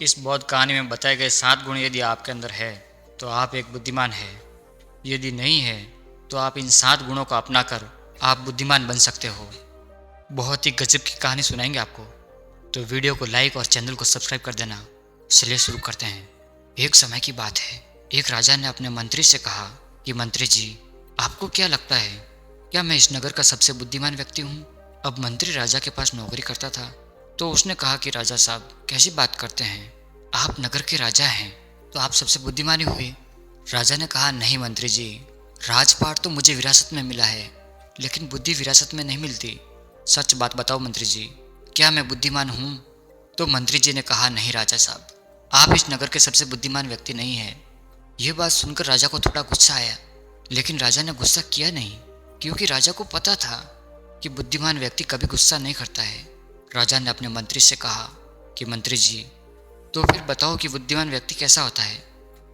इस बौद्ध कहानी में बताए गए 7 गुण यदि आपके अंदर है तो आप एक बुद्धिमान है। यदि नहीं है तो आप इन 7 गुणों को अपनाकर आप बुद्धिमान बन सकते हो। बहुत ही गजब की कहानी सुनाएंगे आपको, तो वीडियो को लाइक और चैनल को सब्सक्राइब कर देना। चलिए शुरू करते हैं। एक समय की बात है, एक राजा ने अपने मंत्री से कहा कि मंत्री जी, आपको क्या लगता है, क्या मैं इस नगर का सबसे बुद्धिमान व्यक्ति हूँ? अब मंत्री राजा के पास नौकरी करता था, तो उसने कहा कि राजा साहब, कैसी बात करते हैं, आप नगर के राजा हैं तो आप सबसे बुद्धिमान ही हुए। राजा ने कहा, नहीं मंत्री जी, राजपाट तो मुझे विरासत में मिला है, लेकिन बुद्धि विरासत में नहीं मिलती। सच बात बताओ मंत्री जी, क्या मैं बुद्धिमान हूँ? तो मंत्री जी ने कहा, नहीं राजा साहब, आप इस नगर के सबसे बुद्धिमान व्यक्ति नहीं हैं। यह बात सुनकर राजा को थोड़ा गुस्सा आया, लेकिन राजा ने गुस्सा किया नहीं, क्योंकि राजा को पता था कि बुद्धिमान व्यक्ति कभी गुस्सा नहीं करता है। राजा ने अपने मंत्री से कहा कि मंत्री जी, तो फिर बताओ कि बुद्धिमान व्यक्ति कैसा होता है?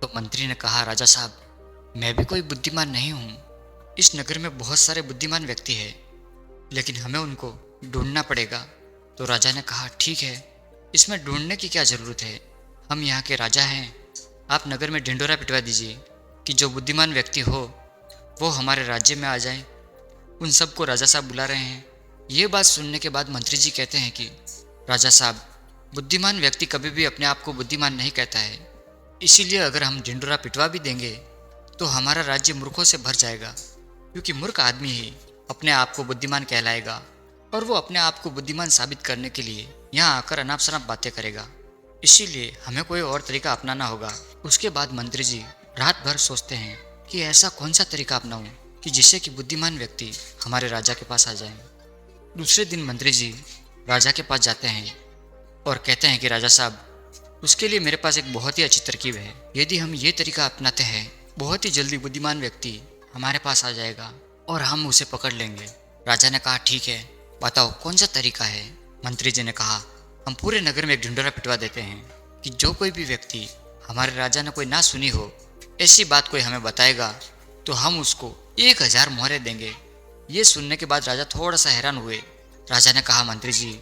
तो मंत्री ने कहा, राजा साहब, मैं भी कोई बुद्धिमान नहीं हूँ। इस नगर में बहुत सारे बुद्धिमान व्यक्ति हैं, लेकिन हमें उनको ढूंढना पड़ेगा। तो राजा ने कहा, ठीक है, इसमें ढूंढने की क्या ज़रूरत है, हम यहाँ के राजा हैं। आप नगर में ढिंढोरा पिटवा दीजिए कि जो बुद्धिमान व्यक्ति हो वो हमारे राज्य में आ जाए। उन सबको राजा साहब बुला रहे हैं। ये बात सुनने के बाद मंत्री जी कहते हैं कि राजा साहब, बुद्धिमान व्यक्ति कभी भी अपने आप को बुद्धिमान नहीं कहता है, इसीलिए अगर हम ढिंढोरा पिटवा भी देंगे तो हमारा राज्य मूर्खों से भर जाएगा, क्योंकि मूर्ख आदमी ही अपने आप को बुद्धिमान कहलाएगा और वो अपने आप को बुद्धिमान साबित करने के लिए यहाँ आकर अनाप शनाप बातें करेगा। इसीलिए हमें कोई और तरीका अपनाना होगा। उसके बाद मंत्री जी रात भर सोचते हैं कि ऐसा कौन सा तरीका अपनाऊं कि जिससे कि बुद्धिमान व्यक्ति हमारे राजा के पास आ जाए। दूसरे दिन मंत्री जी राजा के पास जाते हैं और कहते हैं कि राजा साहब, उसके लिए मेरे पास एक बहुत ही अच्छी तरकीब है। यदि हम ये तरीका अपनाते हैं, बहुत ही जल्दी बुद्धिमान व्यक्ति हमारे पास आ जाएगा और हम उसे पकड़ लेंगे। राजा ने कहा, ठीक है, बताओ कौन सा तरीका है? मंत्री जी ने कहा, हम पूरे नगर में एक ढिंढोरा पिटवा देते हैं कि जो कोई भी व्यक्ति हमारे राजा ने कोई ना सुनी हो ऐसी बात कोई हमें बताएगा तो हम उसको 1000 मोहरे देंगे। ये सुनने के बाद राजा थोड़ा सा हैरान हुए। राजा ने कहा, मंत्री जी,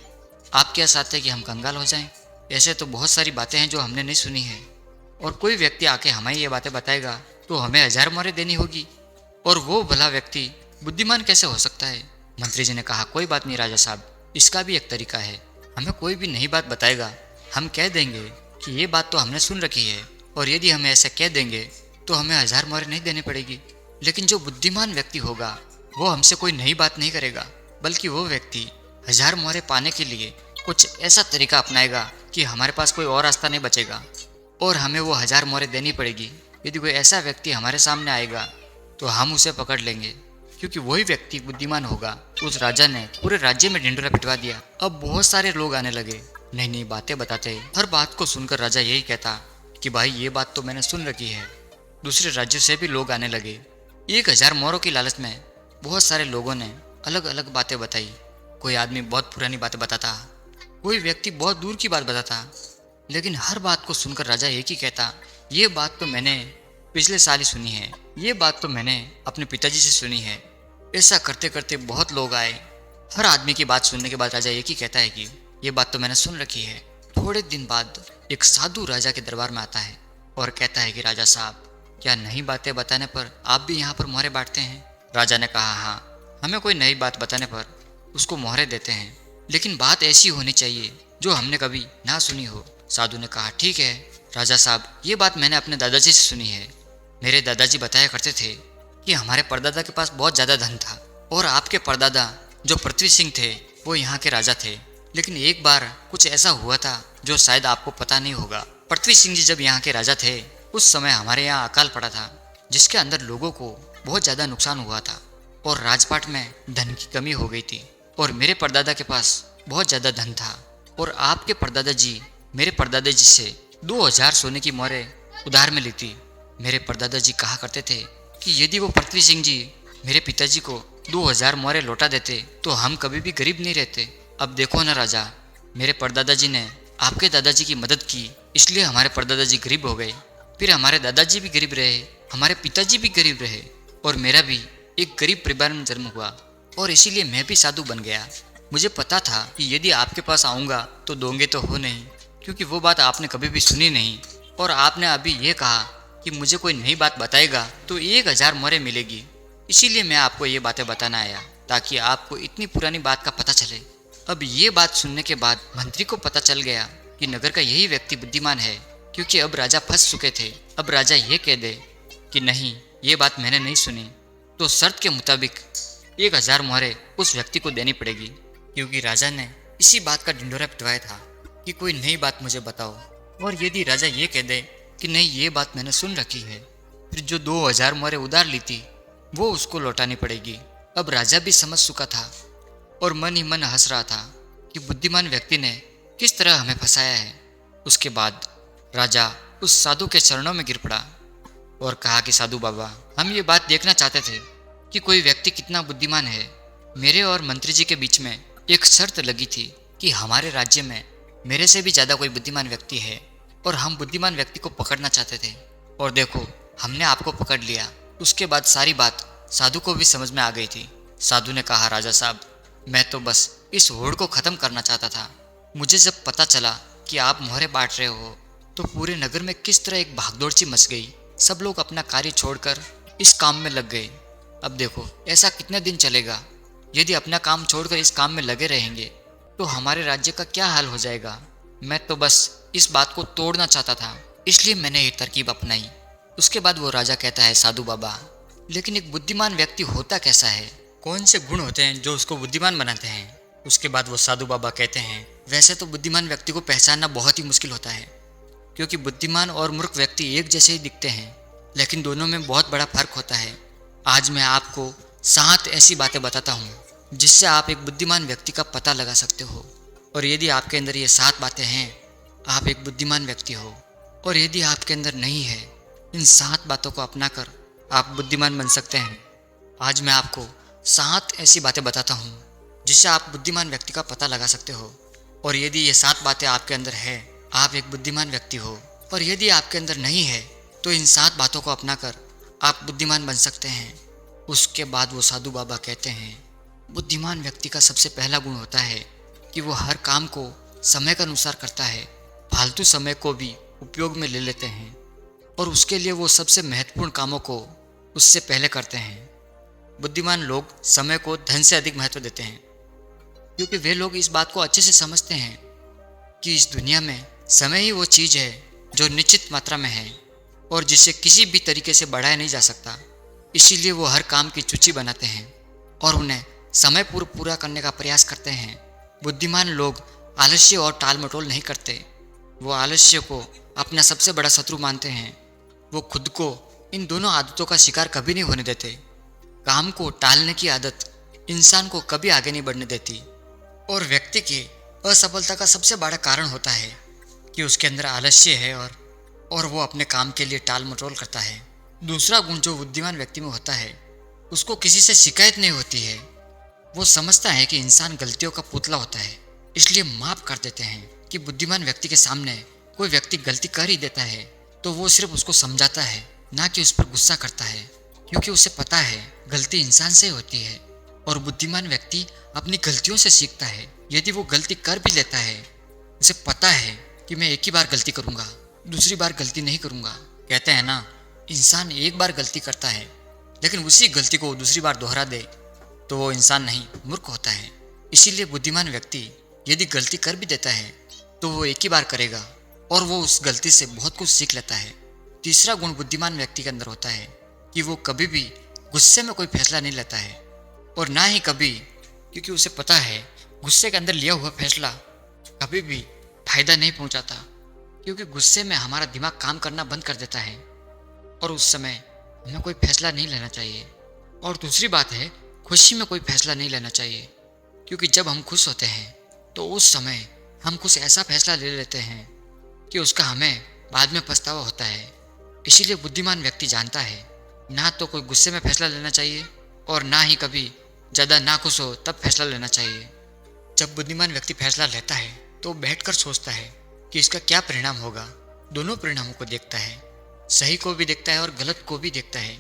आप क्या चाहते हैं कि हम कंगाल हो जाएं? ऐसे तो बहुत सारी बातें हैं जो हमने नहीं सुनी है, और कोई व्यक्ति आके हमें ये बातें बताएगा तो हमें 1000 मोहरे देनी होगी, और वो भला व्यक्ति बुद्धिमान कैसे हो सकता है? मंत्री जी ने कहा, कोई बात नहीं राजा साहब, इसका भी एक तरीका है। हमें कोई भी नई बात बताएगा, हम कह देंगे कि ये बात तो हमने सुन रखी है, और यदि हमें ऐसा कह देंगे तो हमें 1000 मोहरे नहीं देनी पड़ेगी। लेकिन जो बुद्धिमान व्यक्ति होगा वो हमसे कोई नई बात नहीं करेगा, बल्कि वो व्यक्ति 1000 मोहरे पाने के लिए कुछ ऐसा तरीका अपनाएगा कि हमारे पास कोई और रास्ता नहीं बचेगा और हमें वो 1000 मोहरे देनी पड़ेगी। यदि कोई ऐसा व्यक्ति हमारे सामने आएगा तो हम उसे पकड़ लेंगे, क्योंकि वही व्यक्ति बुद्धिमान होगा। उस राजा ने पूरे राज्य में ढिंढोरा पिटवा दिया। अब बहुत सारे लोग आने लगे, नई नई बातें बताते। हर बात को सुनकर राजा यही कहता कि भाई, ये बात तो मैंने सुन रखी है। दूसरे राज्यों से भी लोग आने लगे। 1000 मोहरों की लालच में बहुत सारे लोगों ने अलग अलग बातें बताई। कोई आदमी बहुत पुरानी बातें बताता, कोई व्यक्ति बहुत दूर की बात बताता, लेकिन हर बात को सुनकर राजा एक ही कहता, ये बात तो मैंने पिछले साल ही सुनी है, ये बात तो मैंने अपने पिताजी से सुनी है। ऐसा करते करते बहुत लोग आए। हर आदमी की बात सुनने के बाद राजा एक ही कहता है कि ये बात तो मैंने सुन रखी है। थोड़े दिन बाद एक साधु राजा के दरबार में आता है और कहता है कि राजा साहब, क्या नई बातें बताने पर आप भी यहाँ पर मोहरे बांटते हैं? राजा ने कहा, हाँ, हमें कोई नई बात बताने पर उसको मोहरे देते हैं, लेकिन बात ऐसी होनी चाहिए जो हमने कभी ना सुनी हो। साधु ने कहा, ठीक है राजा साहब, ये बात मैंने अपने दादाजी से सुनी है। मेरे दादाजी बताया करते थे कि हमारे परदादा के पास बहुत ज़्यादा धन था, और आपके परदादा जो पृथ्वी सिंह थे वो यहाँ के राजा थे। लेकिन एक बार कुछ ऐसा हुआ था जो शायद आपको पता नहीं होगा। पृथ्वी सिंह जी जब यहाँ के राजा थे, उस समय हमारे यहाँ अकाल पड़ा था, जिसके अंदर लोगों को बहुत ज़्यादा नुकसान हुआ था और राजपाट में धन की कमी हो गई थी। और मेरे परदादा के पास बहुत ज़्यादा धन था, और आपके परदादा जी मेरे परदादा जी से 2000 सोने की मोहरें उधार में ली थी। मेरे परदादा जी कहा करते थे कि यदि वो पृथ्वी सिंह जी मेरे पिताजी को 2000 मोहरें लौटा देते तो हम कभी भी गरीब नहीं रहते। अब देखो ना राजा, मेरे परदादा जी ने आपके दादाजी की मदद की, इसलिए हमारे परदादा जी गरीब हो गए। फिर हमारे दादाजी भी गरीब रहे, हमारे पिताजी भी गरीब रहे, और मेरा भी एक गरीब परिवार में जन्म हुआ, और इसीलिए मैं भी साधु बन गया। मुझे पता था कि यदि आपके पास आऊँगा तो दोगे तो हो नहीं, क्योंकि वो बात आपने कभी भी सुनी नहीं। और आपने अभी ये कहा कि मुझे कोई नई बात बताएगा तो 1000 मोहरें मिलेगी। इसीलिए मैं आपको ये बातें बताना आया, ताकि आपको इतनी पुरानी बात का पता चले। अब ये बात सुनने के बाद मंत्री को पता चल गया कि नगर का यही व्यक्ति बुद्धिमान है, क्योंकि अब राजा फंस चुके थे। अब राजा ये कह दे कि नहीं, ये बात मैंने नहीं सुनी, तो शर्त के मुताबिक 1000 मोहरें उस व्यक्ति को देनी पड़ेगी, क्योंकि राजा ने इसी बात का ढिंढोरा पिटवाया था कि कोई नई बात मुझे बताओ। और यदि राजा ये कह दे कि नहीं, ये बात मैंने सुन रखी है, फिर जो 2000 मोहरें उधार ली थी वो उसको लौटानी पड़ेगी। अब राजा भी समझ चुका था और मन ही मन हंस रहा था कि बुद्धिमान व्यक्ति ने किस तरह हमें फंसाया है। उसके बाद राजा उस साधु के चरणों में गिर पड़ा और कहा कि साधु बाबा, हम ये बात देखना चाहते थे कि कोई व्यक्ति कितना बुद्धिमान है। मेरे और मंत्री जी के बीच में एक शर्त लगी थी कि हमारे राज्य में मेरे से भी ज़्यादा कोई बुद्धिमान व्यक्ति है और हम बुद्धिमान व्यक्ति को पकड़ना चाहते थे। और देखो, हमने आपको पकड़ लिया। उसके बाद सारी बात साधु को भी समझ में आ गई थी। साधु ने कहा, राजा साहब, मैं तो बस इस होड़ को ख़त्म करना चाहता था। मुझे जब पता चला कि आप मोहरें बांट रहे हो तो पूरे नगर में किस तरह एक भागदौड़ सी मच गई। सब लोग अपना कार्य छोड़कर इस काम में लग गए। अब देखो, ऐसा कितने दिन चलेगा? यदि अपना काम छोड़कर इस काम में लगे रहेंगे तो हमारे राज्य का क्या हाल हो जाएगा। मैं तो बस इस बात को तोड़ना चाहता था, इसलिए मैंने ये तरकीब अपनाई। उसके बाद वो राजा कहता है, साधु बाबा, लेकिन एक बुद्धिमान व्यक्ति होता कैसा है? कौन से गुण होते हैं जो उसको बुद्धिमान बनाते हैं? उसके बाद वो साधु बाबा कहते हैं, वैसे तो बुद्धिमान व्यक्ति को पहचानना बहुत ही मुश्किल होता है, क्योंकि बुद्धिमान और मूर्ख व्यक्ति एक जैसे ही दिखते हैं, लेकिन दोनों में बहुत बड़ा फर्क होता है। आज मैं आपको 7 ऐसी बातें बताता हूँ जिससे आप एक बुद्धिमान व्यक्ति का पता लगा सकते हो। और यदि आपके अंदर ये 7 बातें हैं, आप एक बुद्धिमान व्यक्ति हो। और यदि आपके अंदर नहीं है, इन 7 बातों को अपनाकर आप बुद्धिमान बन सकते हैं। आज मैं आपको 7 ऐसी बातें बताता हूँ जिससे आप बुद्धिमान व्यक्ति का पता लगा सकते हो। और यदि ये 7 बातें आपके अंदर है, आप एक बुद्धिमान व्यक्ति हो। और यदि आपके अंदर नहीं है, तो इन 7 बातों को अपनाकर आप बुद्धिमान बन सकते हैं। उसके बाद वो साधु बाबा कहते हैं, बुद्धिमान व्यक्ति का सबसे पहला गुण होता है कि वो हर काम को समय के अनुसार करता है, फालतू समय को भी उपयोग में ले लेते हैं और उसके लिए वो सबसे महत्वपूर्ण कामों को उससे पहले करते हैं। बुद्धिमान लोग समय को धन से अधिक महत्व देते हैं, क्योंकि वे लोग इस बात को अच्छे से समझते हैं कि इस दुनिया में समय ही वो चीज़ है जो निश्चित मात्रा में है और जिसे किसी भी तरीके से बढ़ाया नहीं जा सकता। इसीलिए वो हर काम की सूची बनाते हैं और उन्हें समय पूरा करने का प्रयास करते हैं। बुद्धिमान लोग आलस्य और टाल मटोल नहीं करते। वो आलस्य को अपना सबसे बड़ा शत्रु मानते हैं। वो खुद को इन दोनों आदतों का शिकार कभी नहीं होने देते। काम को टालने की आदत इंसान को कभी आगे नहीं बढ़ने देती और व्यक्ति की असफलता का सबसे बड़ा कारण होता है कि उसके अंदर आलस्य है और वो अपने काम के लिए टाल मटोल करता है। दूसरा गुण जो बुद्धिमान व्यक्ति में होता है, उसको किसी से शिकायत नहीं होती है। वो समझता है कि इंसान गलतियों का पुतला होता है, इसलिए माफ कर देते हैं। कि बुद्धिमान व्यक्ति के सामने कोई व्यक्ति गलती कर ही देता है तो वो सिर्फ उसको समझाता है, ना कि उस पर गुस्सा करता है, क्योंकि उसे पता है गलती इंसान से होती है और बुद्धिमान व्यक्ति अपनी गलतियों से सीखता है। यदि वो गलती कर भी लेता है, उसे पता है कि मैं एक ही बार गलती करूँगा, दूसरी बार गलती नहीं करूँगा। कहते हैं ना, इंसान एक बार गलती करता है लेकिन उसी गलती को दूसरी बार दोहरा दे तो वो इंसान नहीं, मूर्ख होता है। इसीलिए बुद्धिमान व्यक्ति यदि गलती कर भी देता है तो वो एक ही बार करेगा और वो उस गलती से बहुत कुछ सीख लेता है। तीसरा गुण बुद्धिमान व्यक्ति के अंदर होता है कि वो कभी भी गुस्से में कोई फैसला नहीं लेता है और ना ही कभी, क्योंकि उसे पता है गुस्से के अंदर लिया हुआ फैसला कभी भी फायदा नहीं पहुंचाता, क्योंकि गुस्से में हमारा दिमाग काम करना बंद कर देता है और उस समय हमें कोई फैसला नहीं लेना चाहिए। और दूसरी बात है, खुशी में कोई फैसला नहीं लेना चाहिए, क्योंकि जब हम खुश होते हैं तो उस समय हम कुछ ऐसा फैसला ले लेते हैं कि उसका हमें बाद में पछतावा होता है। इसीलिए बुद्धिमान व्यक्ति जानता है ना तो कोई गुस्से में फैसला लेना चाहिए और ना ही कभी ज़्यादा ना खुश हो तब फैसला लेना चाहिए। जब बुद्धिमान व्यक्ति फैसला लेता है तो बैठकर सोचता है कि इसका क्या परिणाम होगा। दोनों परिणामों को देखता है, सही को भी देखता है और गलत को भी देखता है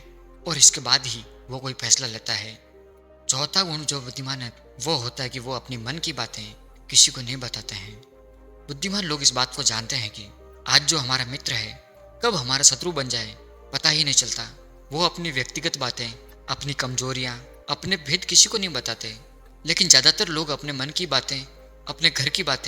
और इसके बाद ही वो कोई फैसला लेता है। चौथा गुण जो बुद्धिमान है वो होता है कि वो अपनी मन की बातें किसी को नहीं बताते हैं। बुद्धिमान लोग इस बात को जानते हैं कि आज जो हमारा मित्र है कब हमारा शत्रु बन जाए पता ही नहीं चलता। वो अपनी व्यक्तिगत बातें, अपनी कमजोरियां, अपने भेद किसी को नहीं बताते, लेकिन ज़्यादातर लोग अपने मन की बातें, अपने घर की बातें